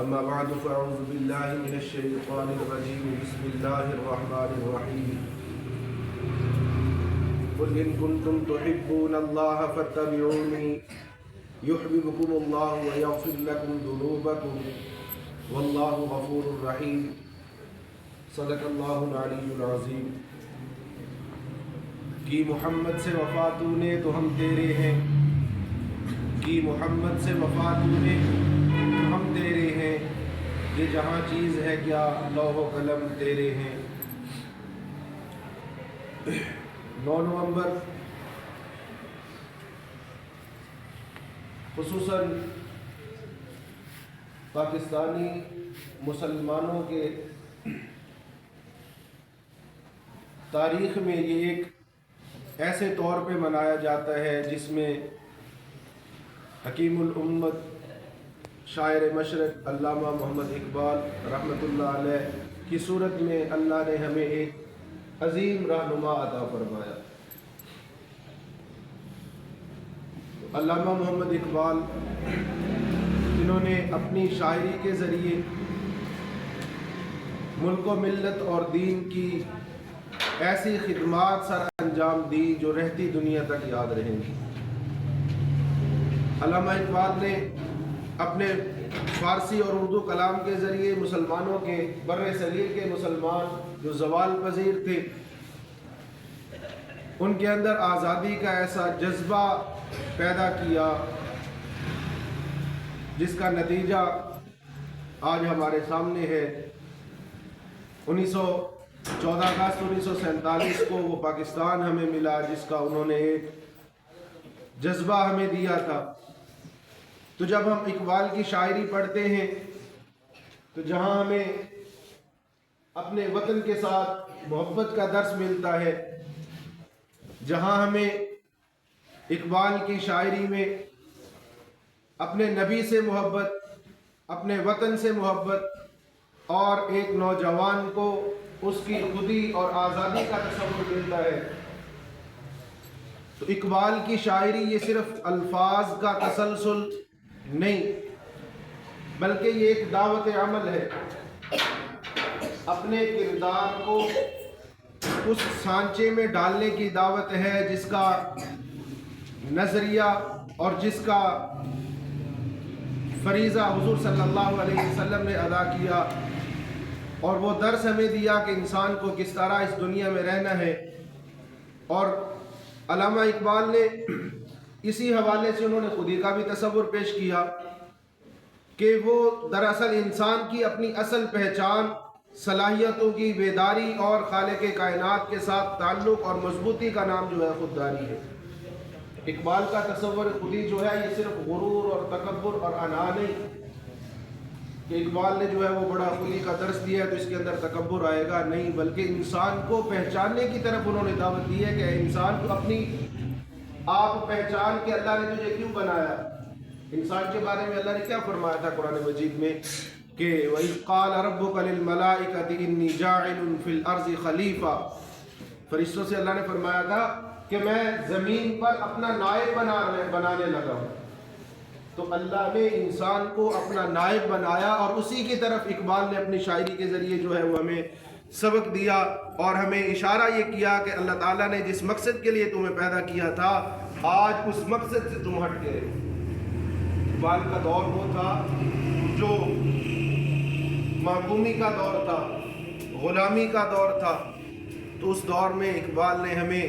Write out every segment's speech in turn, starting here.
أما بعد فأعوذ بالله من الشيطان الرجيم بسم الله الرحمن الرحيم قل إن كنتم تحبون الله فاتبعوني يحببكم الله ويغفر لكم ذنوبكم والله غفور رحيم صدق الله العلي العظيم کہ محمد سے وفا تو نے تو ہم تیرے ہیں، کہ محمد سے وفا تو نے تو ہم تیرے ہیں، یہ جہاں چیز ہے کیا لوح و قلم تیرے ہیں۔ 9 نومبر خصوصاً پاکستانی مسلمانوں کے تاریخ میں یہ ایک ایسے طور پہ منایا جاتا ہے جس میں حکیم الامت شاعر مشرق علامہ محمد اقبال رحمۃ اللہ علیہ کی صورت میں اللہ نے ہمیں ایک عظیم رہنما عطا فرمایا۔ علامہ محمد اقبال جنہوں نے اپنی شاعری کے ذریعے ملک و ملت اور دین کی ایسی خدمات سر انجام دی جو رہتی دنیا تک یاد رہیں گی۔ علامہ اقبال نے اپنے فارسی اور اردو کلام کے ذریعے مسلمانوں کے بر صغیر کے مسلمان جو زوال پذیر تھے ان کے اندر آزادی کا ایسا جذبہ پیدا کیا جس کا نتیجہ آج ہمارے سامنے ہے۔ 14 اگست 1947 کو وہ پاکستان ہمیں ملا جس کا انہوں نے ایک جذبہ ہمیں دیا تھا۔ تو جب ہم اقبال کی شاعری پڑھتے ہیں تو جہاں ہمیں اپنے وطن کے ساتھ محبت کا درس ملتا ہے، جہاں ہمیں اقبال کی شاعری میں اپنے نبی سے محبت، اپنے وطن سے محبت اور ایک نوجوان کو اس کی خودی اور آزادی کا تصور ملتا ہے، تو اقبال کی شاعری یہ صرف الفاظ کا تسلسل نہیں بلکہ یہ ایک دعوت عمل ہے۔ اپنے کردار کو اس سانچے میں ڈالنے کی دعوت ہے جس کا نظریہ اور جس کا فریضہ حضور صلی اللہ علیہ وسلم نے ادا کیا، اور وہ درس ہمیں دیا کہ انسان کو کس طرح اس دنیا میں رہنا ہے۔ اور علامہ اقبال نے اسی حوالے سے انہوں نے خودی کا بھی تصور پیش کیا کہ وہ دراصل انسان کی اپنی اصل پہچان، صلاحیتوں کی بیداری اور خالق کائنات کے ساتھ تعلق اور مضبوطی کا نام جو ہے خودداری ہے۔ اقبال کا تصور خودی جو ہے یہ صرف غرور اور تکبر اور انا نہیں کہ اقبال نے جو ہے وہ بڑا خودی کا درس دیا ہے تو اس کے اندر تکبر آئے گا، نہیں، بلکہ انسان کو پہچاننے کی طرف انہوں نے دعوت دی ہے کہ انسان کو اپنی آپ پہچان کہ اللہ نے تجھے کیوں بنایا۔ انسان کے بارے میں اللہ نے کیا فرمایا تھا قرآن مجید میں کہ وَإِذْ قَالَ رَبُّكَ لِلْمَلَائِكَةِ إِنِّي جَاعِلٌ فِي الْأَرْضِ خَلِيفَةً، فرشتوں سے اللہ نے فرمایا تھا کہ میں زمین پر اپنا نائب بنانے لگا ہوں۔ تو اللہ نے انسان کو اپنا نائب بنایا اور اسی کی طرف اقبال نے اپنی شاعری کے ذریعے جو ہے وہ ہمیں سبق دیا اور ہمیں اشارہ یہ کیا کہ اللہ تعالیٰ نے جس مقصد کے لیے تمہیں پیدا کیا تھا آج اس مقصد سے تم ہٹ گئے۔ اقبال کا دور وہ تھا جو محکومی کا دور تھا، غلامی کا دور تھا، تو اس دور میں اقبال نے ہمیں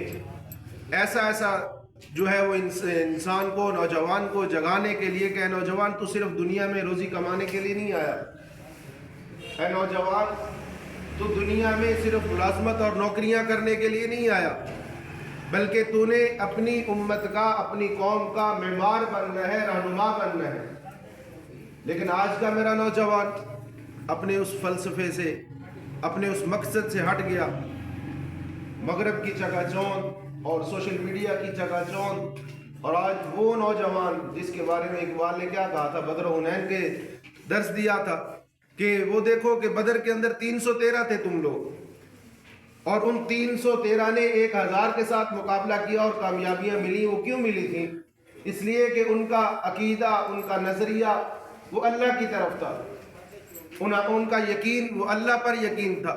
ایسا جو ہے وہ انسان کو، نوجوان کو جگانے کے لیے کہ اے نوجوان تو صرف دنیا میں روزی کمانے کے لیے نہیں آیا، اے نوجوان تو دنیا میں صرف ملازمت اور نوکریاں کرنے کے لیے نہیں آیا، بلکہ تو نے اپنی امت کا، اپنی قوم کا معمار بننا ہے، رہنما بننا ہے۔ لیکن آج کا میرا نوجوان اپنے اس فلسفے سے، اپنے اس مقصد سے ہٹ گیا، مغرب کی چکا چوند اور سوشل میڈیا کی چکا چوند۔ اور آج وہ نوجوان جس کے بارے میں اقبال نے کیا کہا تھا، بدر و حنین کے درس دیا تھا کہ وہ دیکھو کہ بدر کے اندر 313 تھے تم لوگ، اور ان 313 نے 1000 کے ساتھ مقابلہ کیا اور کامیابیاں ملی۔ وہ کیوں ملی تھیں؟ اس لیے کہ ان کا عقیدہ، ان کا نظریہ وہ اللہ کی طرف تھا۔ ان کا یقین وہ اللہ پر یقین تھا،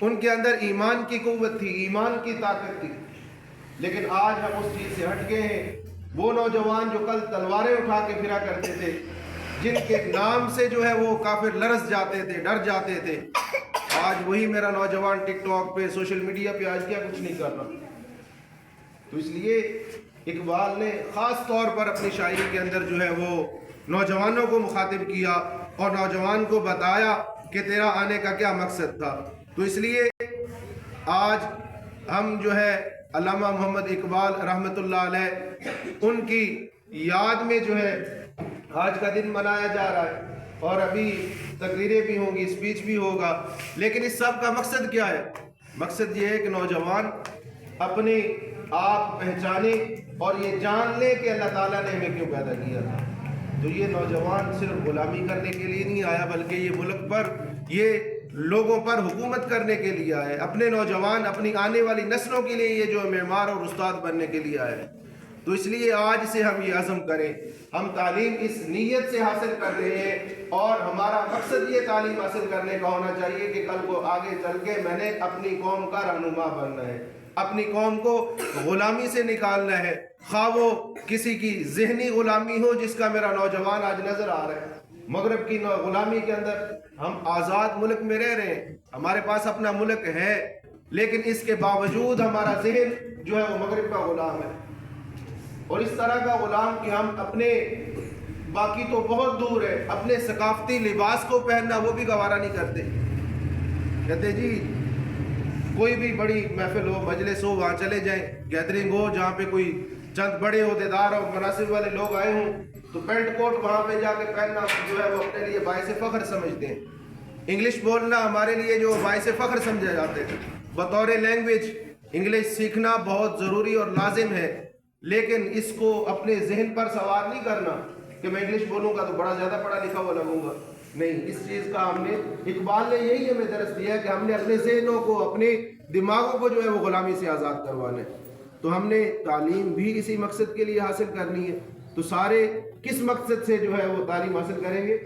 ان کے اندر ایمان کی قوت تھی، ایمان کی طاقت تھی. لیکن آج ہم اس چیز سے ہٹ گئے ہیں. وہ نوجوان جو کل تلواریں اٹھا کے پھرا کرتے تھے، جن کے نام سے جو ہے وہ کافر لرز جاتے تھے، ڈر جاتے تھے، آج وہی میرا نوجوان ٹک ٹاک پہ، سوشل میڈیا پہ آج کیا کچھ نہیں کر رہا. تو اس لیے اقبال نے خاص طور پر اپنی شاعری کے اندر جو ہے وہ نوجوانوں کو مخاطب کیا اور نوجوان کو بتایا کہ تیرا آنے کا کیا مقصد تھا. تو اس لیے آج ہم جو ہے علامہ محمد اقبال رحمۃ اللہ علیہ ان کی یاد میں جو ہے آج کا دن منایا جا رہا ہے، اور ابھی تقریریں بھی ہوں گی، اسپیچ بھی ہوگا. لیکن اس سب کا مقصد کیا ہے؟ مقصد یہ ہے کہ نوجوان اپنے آپ پہچانے اور یہ جان لے کہ اللہ تعالیٰ نے ہمیں کیوں پیدا کیا تھا. تو یہ نوجوان صرف غلامی کرنے کے لیے نہیں آیا، بلکہ یہ ملک پر، یہ لوگوں پر حکومت کرنے کے لیے آئے. اپنے نوجوان، اپنی آنے والی نسلوں کے لیے یہ جو معمار اور استاد بننے کے لیے آئے. تو اس لیے آج سے ہم یہ عزم کریں، ہم تعلیم اس نیت سے حاصل کر رہے ہیں، اور ہمارا مقصد یہ تعلیم حاصل کرنے کا ہونا چاہیے کہ کل کو آگے چل کے میں نے اپنی قوم کا رہنما بننا ہے، اپنی قوم کو غلامی سے نکالنا ہے. خواہ وہ کسی کی ذہنی غلامی ہو، جس کا میرا نوجوان آج نظر آ رہا ہے. مغرب کی غلامی کے اندر ہم آزاد ملک میں رہ رہے ہیں، ہمارے پاس اپنا ملک ہے، لیکن اس کے باوجود ہمارا ذہن جو ہے وہ مغرب کا غلام ہے. اور اس طرح کا غلام کہ ہم اپنے، باقی تو بہت دور ہے، اپنے ثقافتی لباس کو پہننا وہ بھی گوارا نہیں کرتے. کہتے جی کوئی بھی بڑی محفل ہو، مجلس ہو، وہاں چلے جائیں، گیدرنگ ہو جہاں پہ کوئی چند بڑے عہدیدار اور مناصب والے لوگ آئے ہوں، تو پینٹ کوٹ وہاں پہ جا کے پہننا جو ہے وہ اپنے لیے باعث فخر سمجھتے ہیں. انگلش بولنا ہمارے لیے جو باعث فخر سمجھے جاتے ہیں. بطور لینگویج انگلش سیکھنا بہت ضروری اور لازم ہے، لیکن اس کو اپنے ذہن پر سوار نہیں کرنا کہ میں انگلش بولوں گا تو بڑا زیادہ پڑھا لکھا ہوا لگوں گا. نہیں، اس چیز کا ہم نے، اقبال نے یہی ہمیں درس دیا ہے کہ ہم نے اپنے ذہنوں کو، اپنے دماغوں کو جو ہے وہ غلامی سے آزاد کروانا ہے. تو ہم نے تعلیم بھی اسی مقصد کے لیے حاصل کرنی ہے. تو سارے کس مقصد سے جو ہے وہ تعلیم حاصل کریں گے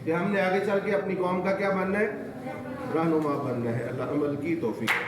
کہ ہم نے آگے چل کے اپنی قوم کا کیا بننا ہے؟ رہنما بننا ہے. اللہ عمل کی توفیق.